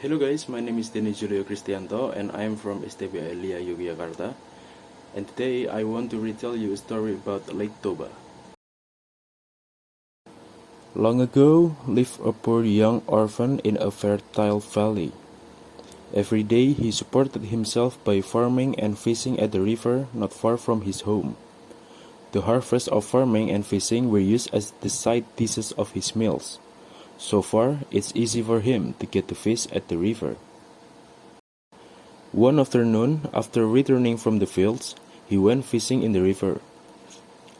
Hello guys, my name is Denny Julio Cristianto and I am from STBA LIA Yogyakarta. And today I want to retell you a story about Lake Toba. Long ago lived a poor young orphan in a fertile valley. Every day he supported himself by farming and fishing at the river not far from his home. The harvest of farming and fishing were used as the side dishes of his meals. So far, it's easy for him to get the fish at the river. One afternoon, after returning from the fields, he went fishing in the river.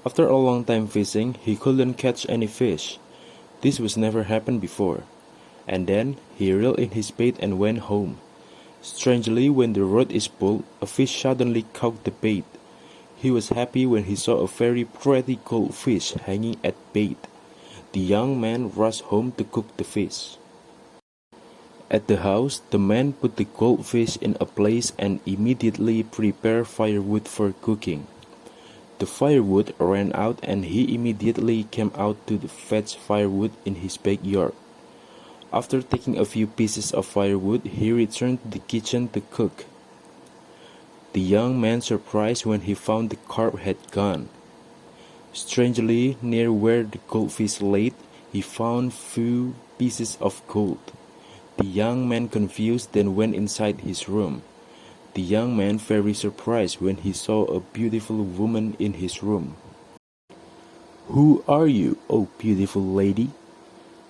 After a long time fishing, he couldn't catch any fish. This was never happened before. And then, he reeled in his bait and went home. Strangely, when the rod is pulled, a fish suddenly caught the bait. He was happy when he saw a very pretty goldfish hanging at bait. The young man rushed home to cook the fish. At the house, the man put the goldfish in a place and immediately prepared firewood for cooking. The firewood ran out and he immediately came out to fetch firewood in his backyard. After taking a few pieces of firewood, he returned to the kitchen to cook. The young man surprised when he found the carp had gone. Strangely, near where the goldfish lay, he found few pieces of gold. The young man, confused, then went inside his room. The young man very surprised when he saw a beautiful woman in his room. "Who are you, oh beautiful lady?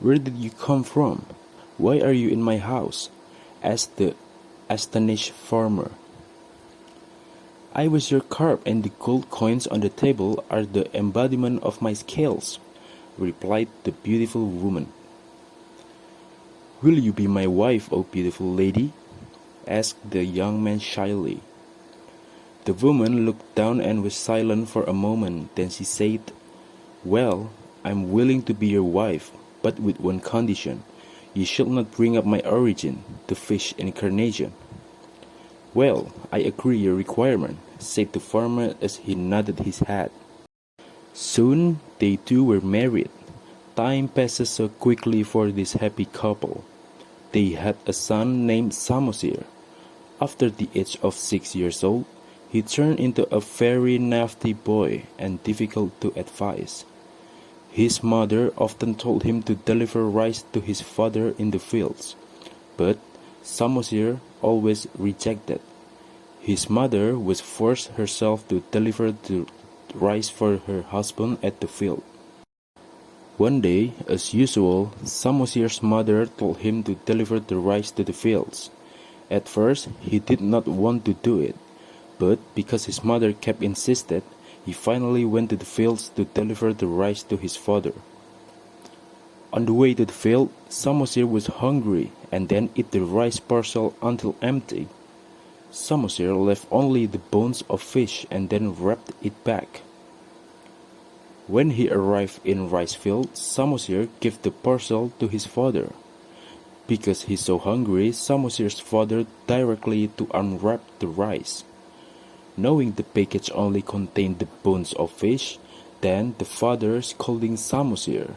Where did you come from? Why are you in my house?" asked the astonished farmer. "I was your carp, and the gold coins on the table are the embodiment of my scales," replied the beautiful woman. "Will you be my wife, O beautiful lady?" asked the young man shyly. The woman looked down and was silent for a moment. Then she said, "Well, I'm willing to be your wife, but with one condition. You should not bring up my origin, the fish incarnation." "Well, I agree your requirement," said the farmer as he nodded his head. Soon they two were married. Time passes so quickly for this happy couple. They had a son named Samosir. After the age of 6 years old, he turned into a very naughty boy and difficult to advise. His mother often told him to deliver rice to his father in the fields, but Samosir always rejected. His mother was forced herself to deliver the rice for her husband at the field. One day, as usual, Samosir's mother told him to deliver the rice to the fields. At first, he did not want to do it, but because his mother kept insisted, he finally went to the fields to deliver the rice to his father. On the way to the field, Samosir was hungry and then ate the rice parcel until empty. Samosir left only the bones of fish and then wrapped it back. When he arrived in rice field, Samosir gave the parcel to his father. Because he's so hungry, Samosir's father directly to unwrap the rice. Knowing the package only contained the bones of fish, then the father scolding Samosir.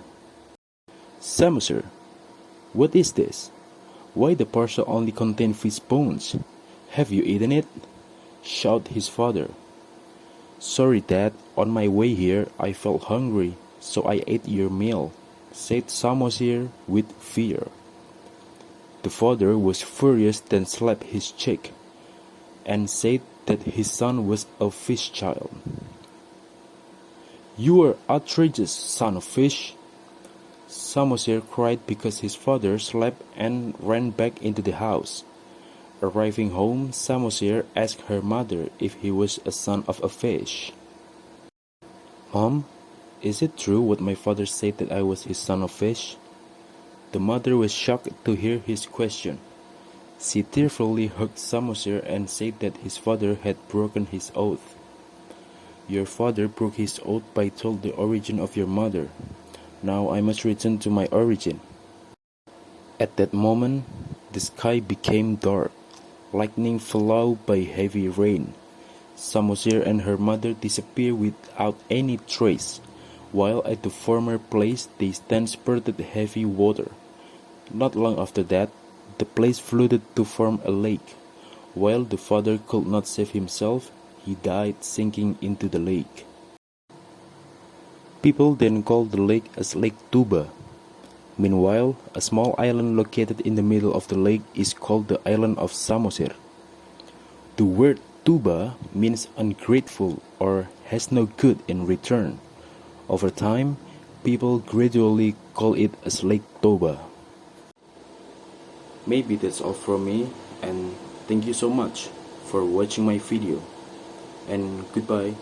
"Samosir, what is this? Why the parcel only contain fish bones? Have you eaten it?" shouted his father. "Sorry, Dad. On my way here, I felt hungry, so I ate your meal," said Samosir with fear. The father was furious, then slapped his cheek, and said that his son was a fish child. "You are outrageous, son of fish!" Samosir cried because his father slapped and ran back into the house. Arriving home, Samosir asked her mother if he was a son of a fish. "Mom, is it true what my father said that I was his son of fish?" The mother was shocked to hear his question. She tearfully hugged Samosir and said that his father had broken his oath. "Your father broke his oath by telling the origin of your mother. Now I must return to my origin." At that moment, the sky became dark. Lightning followed by heavy rain. Samosir and her mother disappeared without any trace, while at the former place they transported heavy water. Not long after that, the place flooded to form a lake. While the father could not save himself, he died sinking into the lake. People then called the lake as Lake Toba. Meanwhile, a small island located in the middle of the lake is called the island of Samosir. The word Toba means ungrateful or has no good in return. Over time, people gradually call it as Lake Toba. Maybe that's all from me, and thank you so much for watching my video, and goodbye.